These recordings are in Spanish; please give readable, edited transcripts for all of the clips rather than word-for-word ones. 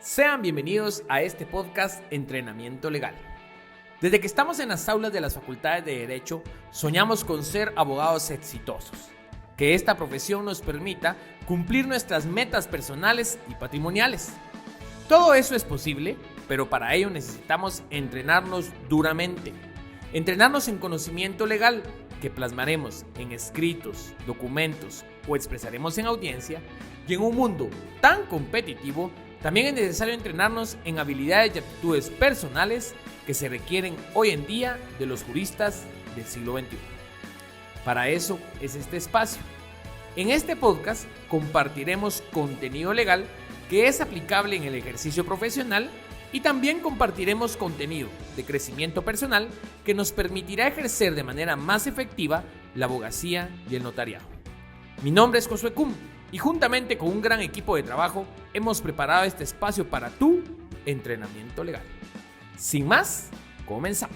Sean bienvenidos a este podcast Entrenamiento Legal. Desde que estamos en las aulas de las facultades de Derecho, soñamos con ser abogados exitosos. Que esta profesión nos permita cumplir nuestras metas personales y patrimoniales. Todo eso es posible, pero para ello necesitamos entrenarnos duramente. Entrenarnos en conocimiento legal, que plasmaremos en escritos, documentos o expresaremos en audiencia. Y en un mundo tan competitivo, también es necesario entrenarnos en habilidades y actitudes personales que se requieren hoy en día de los juristas del siglo XXI. Para eso es este espacio. En este podcast compartiremos contenido legal que es aplicable en el ejercicio profesional y también compartiremos contenido de crecimiento personal que nos permitirá ejercer de manera más efectiva la abogacía y el notariado. Mi nombre es Josué Cum y juntamente con un gran equipo de trabajo hemos preparado este espacio para tu entrenamiento legal. Sin más, comenzamos.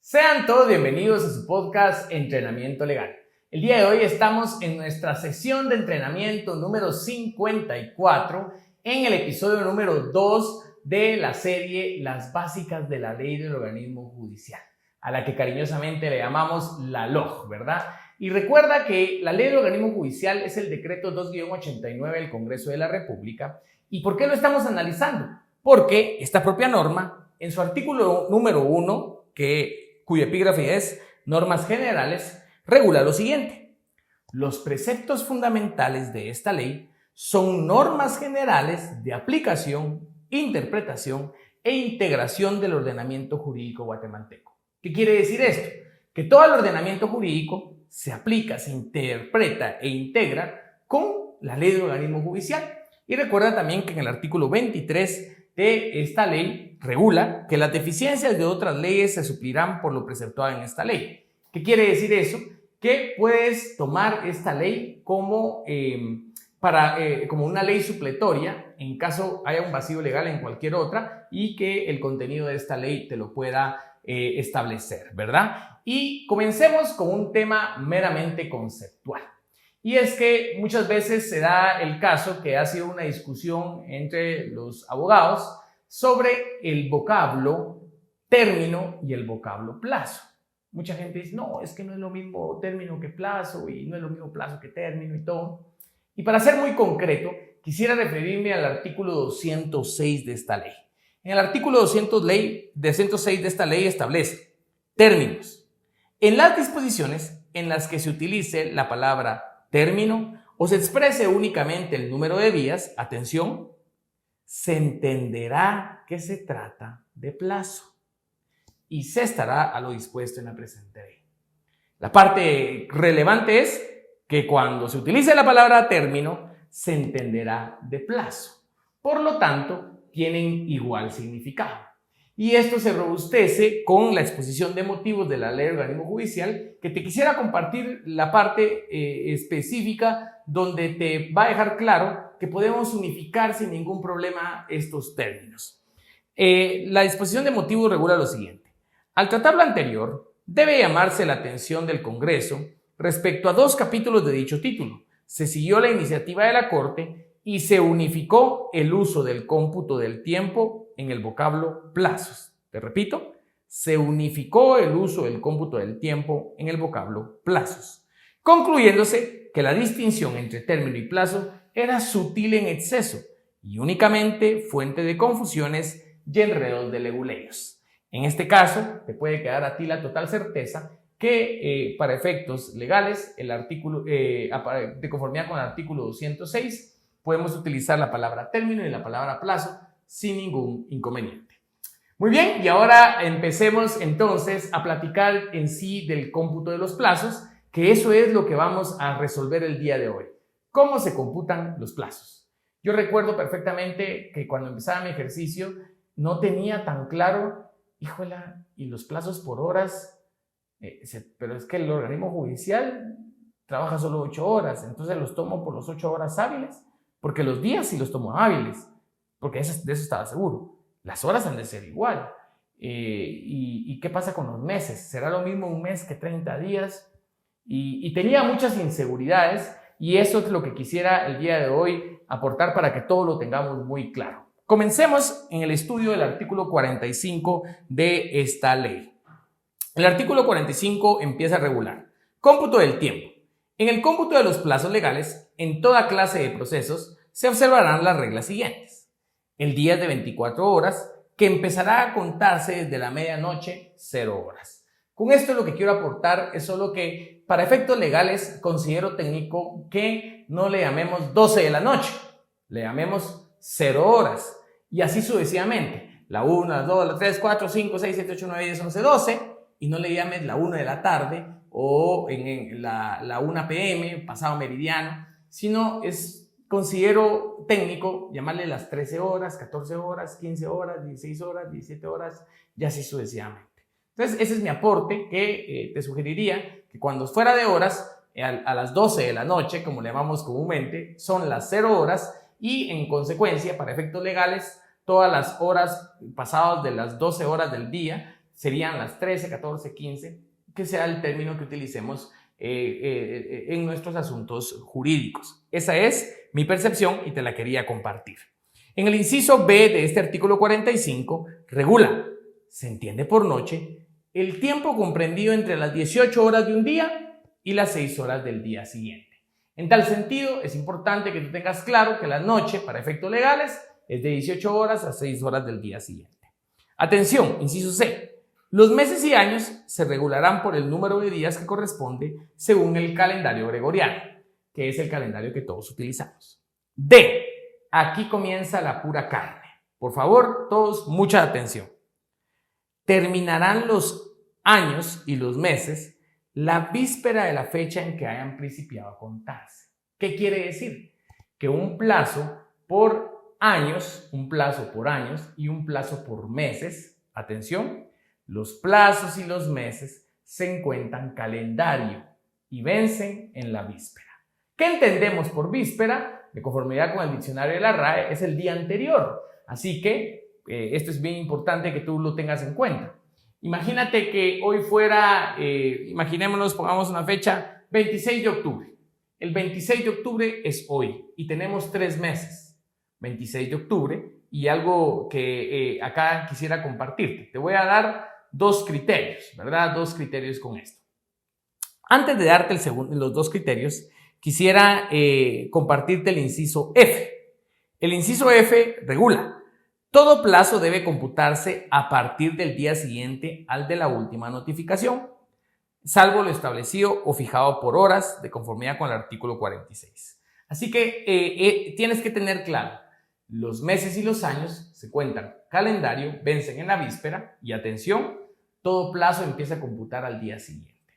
Sean todos bienvenidos a su podcast Entrenamiento Legal. El día de hoy estamos en nuestra sesión de entrenamiento número 54, en el episodio número 2 de la serie Las Básicas de la Ley del Organismo Judicial, a la que cariñosamente le llamamos la LOJ, ¿verdad? Y recuerda que la Ley del Organismo Judicial es el decreto 2-89 del Congreso de la República. ¿Y por qué lo estamos analizando? Porque esta propia norma, en su artículo número 1, cuyo epígrafe es Normas Generales, regula lo siguiente: los preceptos fundamentales de esta ley son normas generales de aplicación, interpretación e integración del ordenamiento jurídico guatemalteco. ¿Qué quiere decir esto? Que todo el ordenamiento jurídico se aplica, se interpreta e integra con la ley del organismo judicial. Y recuerda también que en el artículo 23 de esta ley regula que las deficiencias de otras leyes se suplirán por lo preceptuado en esta ley. ¿Qué quiere decir eso? Que puedes tomar esta ley como una ley supletoria en caso haya un vacío legal en cualquier otra y que el contenido de esta ley te lo pueda establecer, ¿verdad? Y comencemos con un tema meramente conceptual. Y es que muchas veces se da el caso que ha sido una discusión entre los abogados sobre el vocablo término y el vocablo plazo. Mucha gente dice, no, es que no es lo mismo término que plazo y no es lo mismo plazo que término y todo. Y para ser muy concreto, quisiera referirme al artículo 206 de esta ley. En el artículo 206 de esta ley establece términos. En las disposiciones en las que se utilice la palabra término o se exprese únicamente el número de días, atención, se entenderá que se trata de plazo y se estará a lo dispuesto en la presente ley. La parte relevante es que cuando se utilice la palabra término, se entenderá de plazo. Por lo tanto, tienen igual significado. Y esto se robustece con la exposición de motivos de la Ley del Organismo Judicial, que te quisiera compartir la parte específica donde te va a dejar claro que podemos unificar sin ningún problema estos términos. La disposición de motivos regula lo siguiente. Al tratar lo anterior, debe llamarse la atención del Congreso respecto a 2 capítulos de dicho título. Se siguió la iniciativa de la Corte y se unificó el uso del cómputo del tiempo en el vocablo plazos. Te repito, se unificó el uso del cómputo del tiempo en el vocablo plazos, concluyéndose que la distinción entre término y plazo era sutil en exceso y únicamente fuente de confusiones y enredos de leguleyos. En este caso, te puede quedar a ti la total certeza que para efectos legales, de conformidad con el artículo 206, podemos utilizar la palabra término y la palabra plazo sin ningún inconveniente. Muy bien, y ahora empecemos entonces a platicar en sí del cómputo de los plazos, que eso es lo que vamos a resolver el día de hoy. ¿Cómo se computan los plazos? Yo recuerdo perfectamente que cuando empezaba mi ejercicio no tenía tan claro, híjola, y los plazos por horas. Pero es que el organismo judicial trabaja solo 8 horas, entonces los tomo por los 8 horas hábiles, porque los días sí los tomo hábiles, porque de eso estaba seguro. Las horas han de ser igual. ¿Y qué pasa con los meses? ¿Será lo mismo un mes que 30 días? Y tenía muchas inseguridades y eso es lo que quisiera el día de hoy aportar para que todo lo tengamos muy claro. Comencemos en el estudio del artículo 45 de esta ley. El artículo 45 empieza a regular cómputo del tiempo. En el cómputo de los plazos legales, en toda clase de procesos, se observarán las reglas siguientes. El día es de 24 horas, que empezará a contarse desde la medianoche, 0 horas. Con esto lo que quiero aportar es solo que, para efectos legales, considero técnico que no le llamemos 12 de la noche, le llamemos 0 horas, y así sucesivamente. La 1, la 2, la 3, 4, 5, 6, 7, 8, 9, 10, 11, 12, y no le llames la 1 de la tarde o en la 1 p.m., pasado meridiano, sino considero técnico llamarle las 13 horas, 14 horas, 15 horas, 16 horas, 17 horas, y así sucesivamente. Entonces, ese es mi aporte que te sugeriría que cuando fuera de horas, a las 12 de la noche, como le llamamos comúnmente, son las 0 horas y en consecuencia, para efectos legales, todas las horas pasadas de las 12 horas del día serían las 13, 14, 15, que sea el término que utilicemos en nuestros asuntos jurídicos. Esa es mi percepción y te la quería compartir. En el inciso B de este artículo 45 regula, se entiende por noche, el tiempo comprendido entre las 18 horas de un día y las 6 horas del día siguiente. En tal sentido, es importante que tú tengas claro que la noche, para efectos legales, es de 18 horas a 6 horas del día siguiente. Atención, inciso C. Los meses y años se regularán por el número de días que corresponde según el calendario gregoriano, que es el calendario que todos utilizamos. D. Aquí comienza la pura carne. Por favor, todos, mucha atención. Terminarán los años y los meses la víspera de la fecha en que hayan principiado a contarse. ¿Qué quiere decir? Que un plazo por años, un plazo por años y un plazo por meses, atención, los plazos y los meses se encuentran calendario y vencen en la víspera. ¿Qué entendemos por víspera? De conformidad con el diccionario de la RAE, es el día anterior. Así que esto es bien importante que tú lo tengas en cuenta. Imagínate que hoy fuera, imaginémonos, pongamos una fecha, 26 de octubre. El 26 de octubre es hoy y tenemos 3 meses. 26 de octubre y algo que acá quisiera compartirte. Te voy a dar 2 criterios, ¿verdad? 2 criterios con esto. Antes de darte los 2 criterios, quisiera compartirte el inciso F. El inciso F regula. Todo plazo debe computarse a partir del día siguiente al de la última notificación, salvo lo establecido o fijado por horas de conformidad con el artículo 46. Así que tienes que tener claro, los meses y los años se cuentan calendario, vencen en la víspera y atención, todo plazo empieza a computar al día siguiente.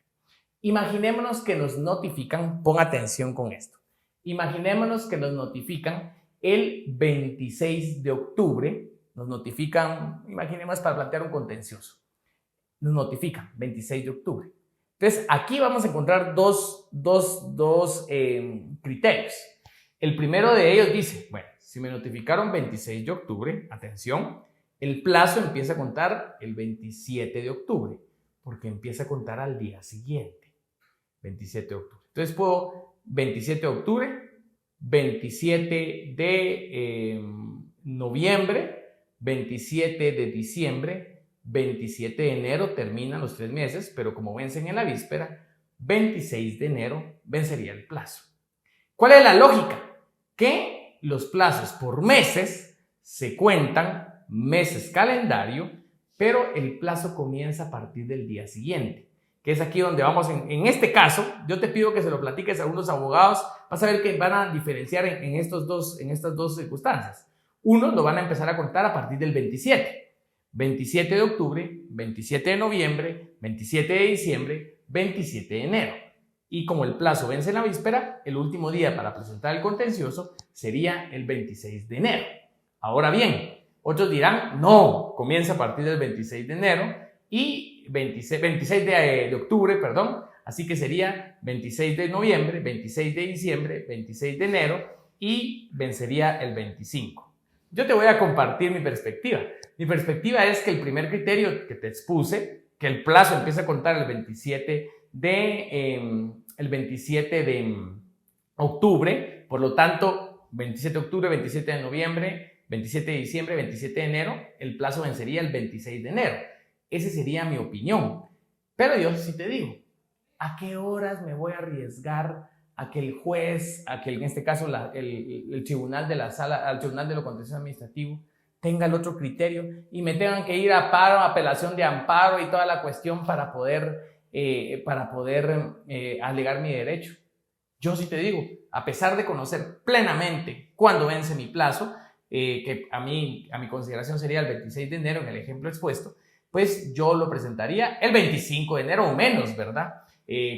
Imaginémonos que nos notifican, pon atención con esto, imaginémonos que nos notifican el 26 de octubre, nos notifican, imaginemos para plantear un contencioso, nos notifican 26 de octubre. Entonces, aquí vamos a encontrar dos criterios. El primero de ellos dice, bueno, si me notificaron 26 de octubre, atención, el plazo empieza a contar el 27 de octubre, porque empieza a contar al día siguiente, 27 de octubre. Entonces puedo 27 de octubre, 27 de noviembre, 27 de diciembre, 27 de enero, terminan los 3 meses, pero como vencen en la víspera, 26 de enero vencería el plazo. ¿Cuál es la lógica? Que los plazos por meses se cuentan meses calendario, pero el plazo comienza a partir del día siguiente, que es aquí donde vamos, en este caso, yo te pido que se lo platiques a algunos abogados, vas a ver que van a diferenciar en estas dos circunstancias. Unos lo van a empezar a contar a partir del 27 de octubre, 27 de noviembre, 27 de diciembre, 27 de enero. Y como el plazo vence en la víspera, el último día para presentar el contencioso sería el 26 de enero. Ahora bien, otros dirán, no, comienza a partir del 26 de enero y 26 de octubre, perdón, así que sería 26 de noviembre, 26 de diciembre, 26 de enero y vencería el 25. Yo te voy a compartir mi perspectiva. Mi perspectiva es que el primer criterio que te expuse, que el plazo empieza a contar el 27 de octubre, por lo tanto, 27 de octubre, 27 de noviembre, 27 de diciembre, 27 de enero, el plazo vencería el 26 de enero. Esa sería mi opinión. Pero yo sí te digo, ¿a qué horas me voy a arriesgar a que el juez, a que en este caso el tribunal de la sala, al tribunal de lo contencioso administrativo, tenga el otro criterio y me tengan que ir a paro, apelación de amparo y toda la cuestión para poder alegar mi derecho? Yo sí te digo, a pesar de conocer plenamente cuándo vence mi plazo, que a mi consideración sería el 26 de enero en el ejemplo expuesto, pues yo lo presentaría el 25 de enero o menos, ¿verdad?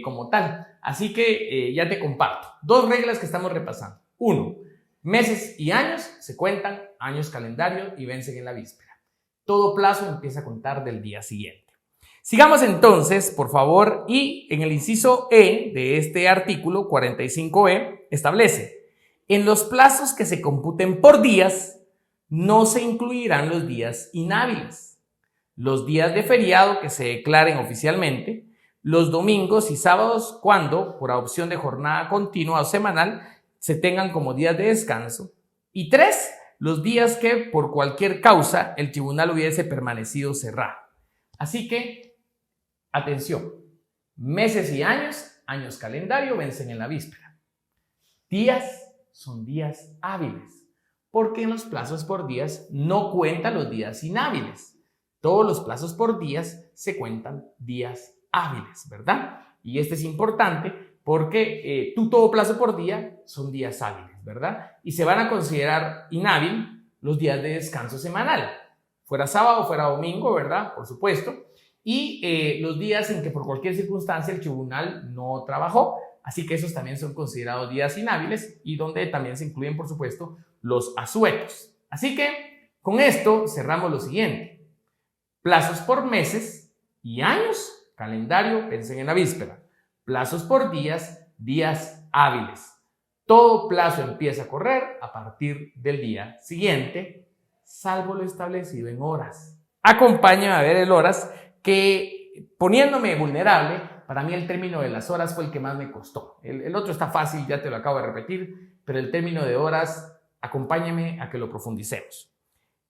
Como tal. Así que ya te comparto. 2 reglas que estamos repasando. 1. Meses y años se cuentan años calendario y vencen en la víspera. Todo plazo empieza a contar del día siguiente. Sigamos entonces, por favor, y en el inciso E de este artículo 45E establece: en los plazos que se computen por días, no se incluirán los días inhábiles, los días de feriado que se declaren oficialmente, los domingos y sábados cuando, por opción de jornada continua o semanal, se tengan como días de descanso, y 3, los días que por cualquier causa el tribunal hubiese permanecido cerrado. Así que, atención, meses y años, años calendario vencen en la víspera. Días son días hábiles, porque en los plazos por días no cuentan los días inhábiles. Todos los plazos por días se cuentan días hábiles, ¿verdad? Y este es importante porque todo plazo por día son días hábiles, ¿verdad? Y se van a considerar inhábil los días de descanso semanal, fuera sábado, fuera domingo, ¿verdad? Por supuesto. Y los días en que por cualquier circunstancia el tribunal no trabajó. Así que esos también son considerados días inhábiles y donde también se incluyen, por supuesto, los asuetos. Así que con esto cerramos lo siguiente. Plazos por meses y años, calendario, vencen en la víspera. Plazos por días, días hábiles. Todo plazo empieza a correr a partir del día siguiente, salvo lo establecido en horas. Acompáñame a ver el horas, que poniéndome vulnerable, para mí el término de las horas fue el que más me costó. El otro está fácil, ya te lo acabo de repetir, pero el término de horas, acompáñame a que lo profundicemos.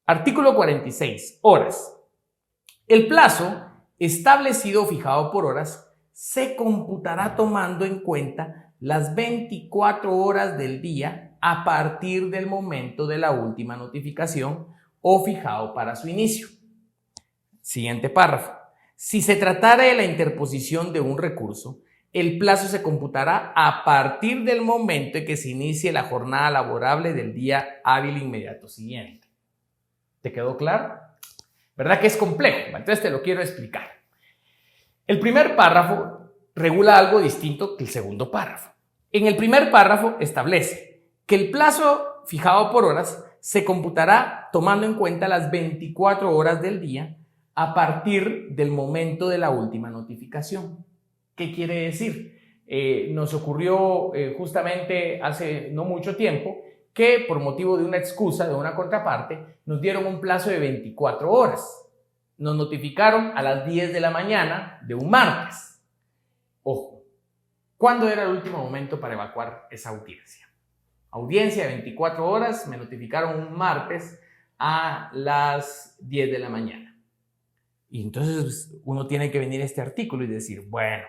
Artículo 46. Horas. El plazo establecido o fijado por horas se computará tomando en cuenta las 24 horas del día a partir del momento de la última notificación o fijado para su inicio. Siguiente párrafo. Si se tratara de la interposición de un recurso, el plazo se computará a partir del momento en que se inicie la jornada laborable del día hábil inmediato siguiente. ¿Te quedó claro? ¿Verdad que es complejo? Entonces te lo quiero explicar. El primer párrafo regula algo distinto que el segundo párrafo. En el primer párrafo establece que el plazo fijado por horas se computará tomando en cuenta las 24 horas del día a partir del momento de la última notificación. ¿Qué quiere decir? Nos ocurrió justamente hace no mucho tiempo que por motivo de una excusa de una contraparte nos dieron un plazo de 24 horas. Nos notificaron a las 10 de la mañana de un martes. Ojo, ¿cuándo era el último momento para evacuar esa audiencia? Audiencia de 24 horas, me notificaron un martes a las 10 de la mañana. Y entonces uno tiene que venir a este artículo y decir, bueno,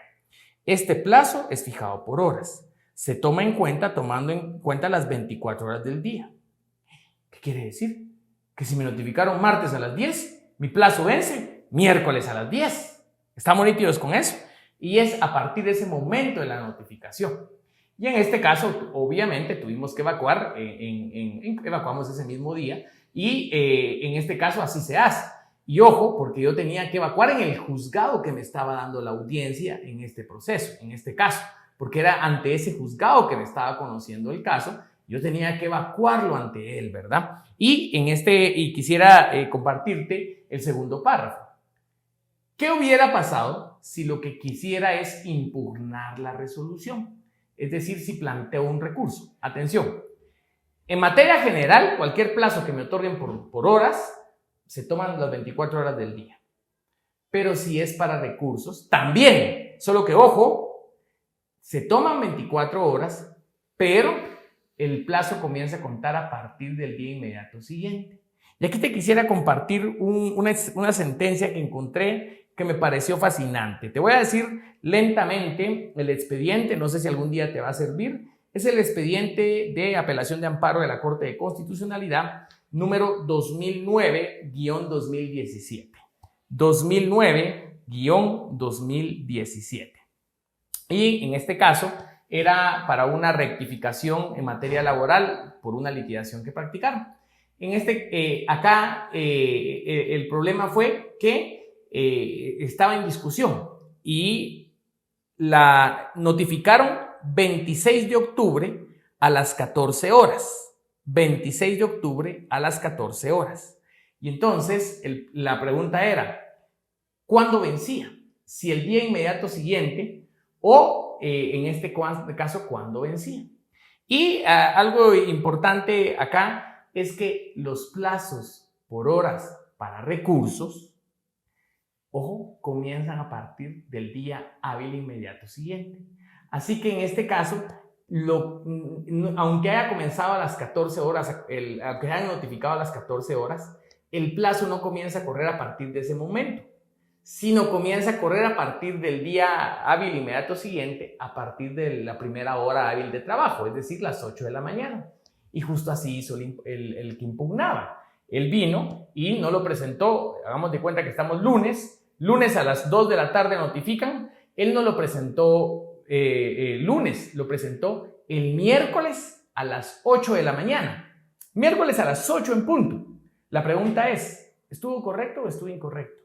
este plazo es fijado por horas. Se toma en cuenta tomando en cuenta las 24 horas del día. ¿Qué quiere decir? Que si me notificaron martes a las 10, mi plazo vence miércoles a las 10. ¿Estamos nítidos con eso? Y es a partir de ese momento de la notificación. Y en este caso, obviamente, tuvimos que evacuar, evacuamos ese mismo día y en este caso así se hace. Y ojo, porque yo tenía que evacuar en el juzgado que me estaba dando la audiencia en este proceso, en este caso, porque era ante ese juzgado que me estaba conociendo el caso, yo tenía que evacuarlo ante él, ¿verdad? Y quisiera compartirte el segundo párrafo. ¿Qué hubiera pasado si lo que quisiera es impugnar la resolución? Es decir, si planteo un recurso. Atención, En materia general, cualquier plazo que me otorguen por horas, se toman las 24 horas del día. Pero si es para recursos, también, solo que ojo, se toman 24 horas, pero el plazo comienza a contar a partir del día inmediato siguiente. Y aquí te quisiera compartir una sentencia que encontré que me pareció fascinante. Te voy a decir lentamente el expediente, no sé si algún día te va a servir. Es el expediente de apelación de amparo de la Corte de Constitucionalidad número 2009-2017. 2009-2017. Y en este caso era para una rectificación en materia laboral por una litigación que practicaron. El problema fue que estaba en discusión y la notificaron 26 de octubre a las 14 horas. 26 de octubre a las 14 horas. Y entonces la pregunta era, ¿cuándo vencía? Si el día inmediato siguiente o en este caso, ¿cuándo vencía? Y algo importante acá es que los plazos por horas para recursos, ojo, comienzan a partir del día hábil inmediato siguiente. Así que en este caso, aunque haya comenzado a las 14 horas, aunque hayan notificado a las 14 horas, el plazo no comienza a correr a partir de ese momento, sino comienza a correr a partir del día hábil inmediato siguiente, a partir de la primera hora hábil de trabajo, es decir, las 8 de la mañana. Y justo así hizo el que impugnaba. Él vino y no lo presentó, hagamos de cuenta que estamos lunes a las 2 de la tarde notifican, él no lo presentó lunes, lo presentó el miércoles a las 8 de la mañana. Miércoles a las 8 en punto. La pregunta es, ¿estuvo correcto o estuvo incorrecto?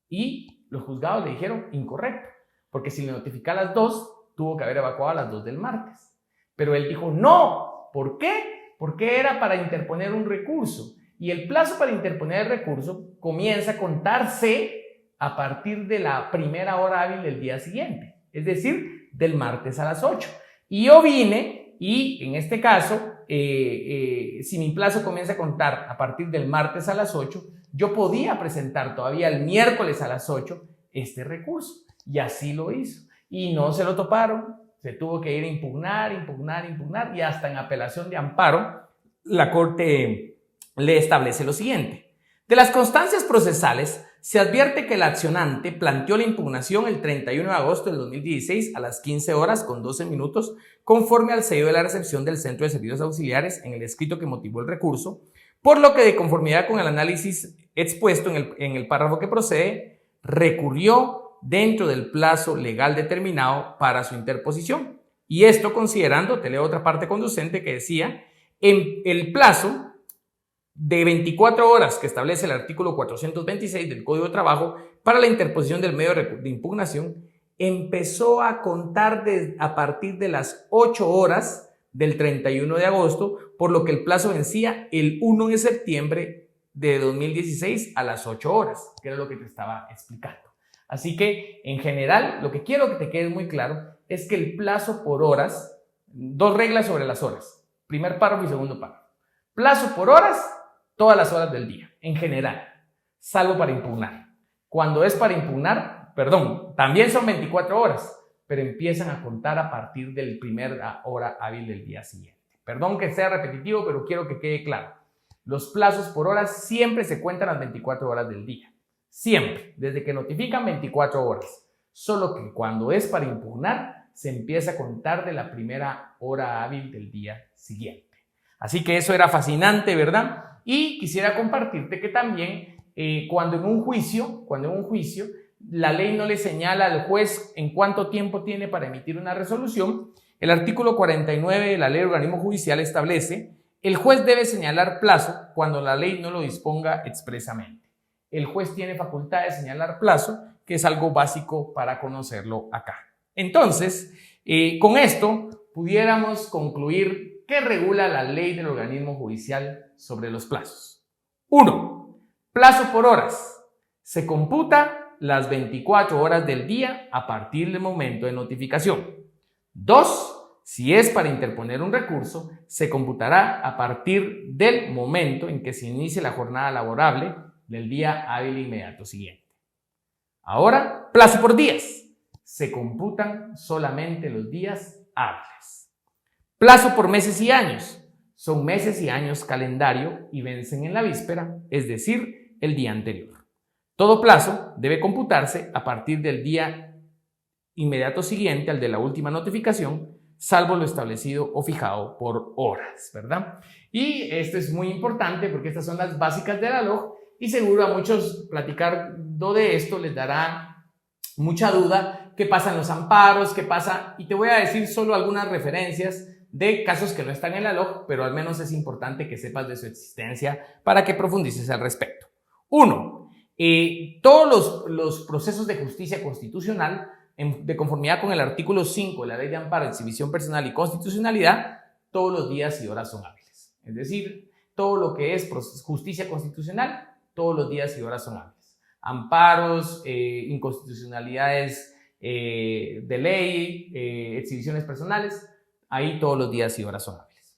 Y los juzgados le dijeron incorrecto, porque si le notifica a las 2, tuvo que haber evacuado a las 2 del martes. Pero él dijo no. ¿Por qué? Porque era para interponer un recurso. Y el plazo para interponer el recurso comienza a contarse a partir de la primera hora hábil del día siguiente. Es decir, del martes a las 8. Y yo vine y en este caso, si mi plazo comienza a contar a partir del martes a las 8, yo podía presentar todavía el miércoles a las 8 este recurso. Y así lo hizo. Y no se lo toparon. Se tuvo que ir a impugnar y hasta en apelación de amparo la Corte le establece lo siguiente. De las constancias procesales se advierte que el accionante planteó la impugnación el 31 de agosto del 2016 a las 15 horas con 12 minutos conforme al sello de la recepción del Centro de Servicios Auxiliares en el escrito que motivó el recurso, por lo que de conformidad con el análisis expuesto en el párrafo que procede, recurrió dentro del plazo legal determinado para su interposición. Y esto considerando, te leo otra parte conducente que decía, en el plazo de 24 horas que establece el artículo 426 del Código de Trabajo para la interposición del medio de impugnación, empezó a contar a partir de las 8 horas del 31 de agosto, por lo que el plazo vencía el 1 de septiembre de 2016 a las 8 horas, que era lo que te estaba explicando. Así que, en general, lo que quiero que te quede muy claro es que el plazo por horas, dos reglas sobre las horas, primer párrafo y segundo párrafo. Plazo por horas, todas las horas del día, en general, salvo para impugnar. Cuando es para impugnar, también son 24 horas, pero empiezan a contar a partir del primer hora hábil del día siguiente. Perdón que sea repetitivo, pero quiero que quede claro. Los plazos por horas siempre se cuentan las 24 horas del día. Siempre, desde que notifican 24 horas. Solo que cuando es para impugnar, se empieza a contar de la primera hora hábil del día siguiente. Así que eso era fascinante, ¿verdad? Y quisiera compartirte que también cuando en un juicio, la ley no le señala al juez en cuánto tiempo tiene para emitir una resolución, el artículo 49 de la Ley de Organismo Judicial establece: el juez debe señalar plazo cuando la ley no lo disponga expresamente. El juez tiene facultad de señalar plazo, que es algo básico para conocerlo acá. Entonces, con esto pudiéramos concluir qué regula la ley del organismo judicial sobre los plazos. 1. Plazo por horas. Se computa las 24 horas del día a partir del momento de notificación. 2. Si es para interponer un recurso, se computará a partir del momento en que se inicie la jornada laborable del día hábil inmediato siguiente. Ahora, plazo por días. Se computan solamente los días hábiles. Plazo por meses y años. Son meses y años calendario y vencen en la víspera, es decir, el día anterior. Todo plazo debe computarse a partir del día inmediato siguiente al de la última notificación, salvo lo establecido o fijado por horas, ¿verdad? Y esto es muy importante porque estas son las básicas de la LOG y seguro a muchos platicando de esto les dará mucha duda. ¿Qué pasa en los amparos? ¿Qué pasa? Y te voy a decir solo algunas referencias de casos que no están en la LOG, pero al menos es importante que sepas de su existencia para que profundices al respecto. 1. Todos los procesos de justicia constitucional, de conformidad con el artículo 5 de la Ley de Amparo, Exhibición Personal y Constitucionalidad, todos los días y horas son hábiles. Es decir, todo lo que es justicia constitucional, todos los días y horas son hábiles. Amparos, inconstitucionalidades de ley, exhibiciones personales, ahí todos los días y horas son hábiles.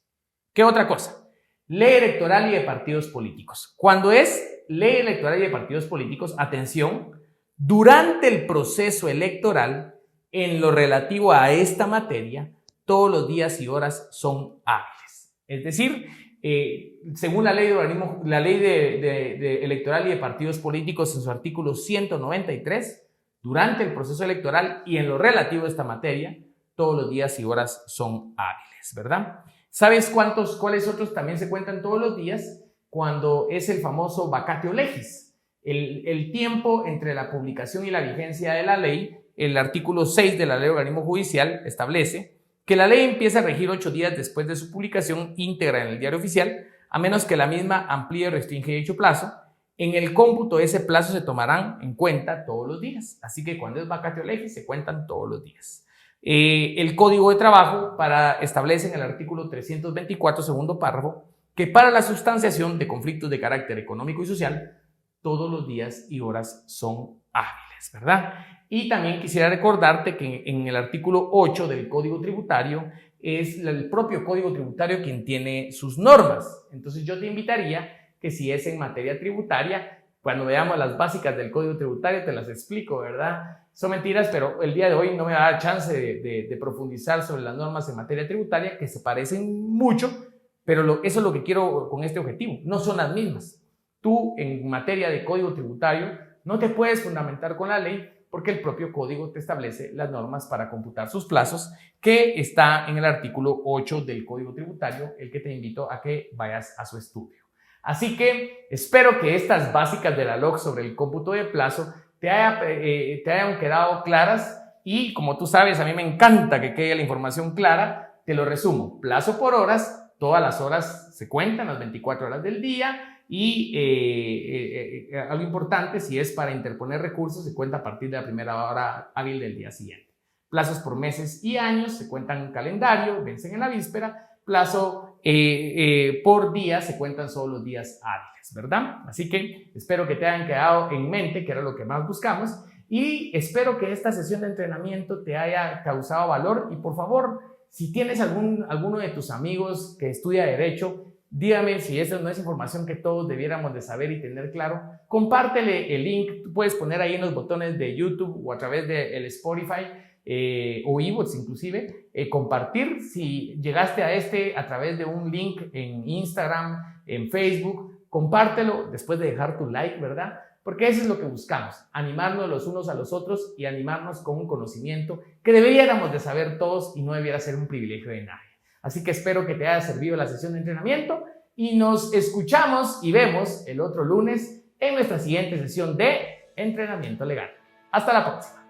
¿Qué otra cosa? Ley electoral y de partidos políticos. Cuando es ley electoral y de partidos políticos, atención, durante el proceso electoral, en lo relativo a esta materia, todos los días y horas son hábiles. Es decir, según la ley de electoral y de partidos políticos en su artículo 193, durante el proceso electoral y en lo relativo a esta materia, todos los días y horas son hábiles, ¿verdad? ¿Sabes cuáles otros también se cuentan todos los días? Cuando es el famoso vacatio legis. El tiempo entre la publicación y la vigencia de la ley, el artículo 6 de la Ley de Organismo Judicial establece que la ley empieza a regir 8 días después de su publicación íntegra en el Diario Oficial, a menos que la misma amplíe o restringe dicho plazo. En el cómputo de ese plazo se tomarán en cuenta todos los días. Así que cuando es vacatio legis se cuentan todos los días. El Código de Trabajo establece en el artículo 324, segundo párrafo, que para la sustanciación de conflictos de carácter económico y social, todos los días y horas son hábiles, ¿verdad? Y también quisiera recordarte que en el artículo 8 del Código Tributario es el propio Código Tributario quien tiene sus normas. Entonces yo te invitaría que si es en materia tributaria, cuando veamos las básicas del Código Tributario te las explico, ¿verdad? Son mentiras, pero el día de hoy no me va a dar chance de profundizar sobre las normas en materia tributaria, que se parecen mucho, pero eso es lo que quiero con este objetivo, no son las mismas. Tú, en materia de código tributario, no te puedes fundamentar con la ley porque el propio código te establece las normas para computar sus plazos, que está en el artículo 8 del Código Tributario, el que te invito a que vayas a su estudio. Así que espero que estas básicas de la LOG sobre el cómputo de plazo te hayan quedado claras y, como tú sabes, a mí me encanta que quede la información clara. Te lo resumo: plazo por horas, todas las horas se cuentan, las 24 horas del día. Y algo importante, si es para interponer recursos, se cuenta a partir de la primera hora hábil del día siguiente. Plazos por meses y años se cuentan en calendario, vencen en la víspera. Plazo por día se cuentan solo los días hábiles, ¿verdad? Así que espero que te hayan quedado en mente, que era lo que más buscamos, y espero que esta sesión de entrenamiento te haya causado valor. Y por favor, si tienes alguno de tus amigos que estudia Derecho, dígame si esa no es información que todos debiéramos de saber y tener claro. Compártele el link, tú puedes poner ahí en los botones de YouTube o a través del Spotify o iVoox inclusive, compartir si llegaste a través de un link en Instagram, en Facebook, compártelo después de dejar tu like, ¿verdad? Porque eso es lo que buscamos, animarnos los unos a los otros y animarnos con un conocimiento que deberíamos de saber todos y no debiera ser un privilegio de nadie. Así que espero que te haya servido la sesión de entrenamiento y nos escuchamos y vemos el otro lunes en nuestra siguiente sesión de entrenamiento legal. Hasta la próxima.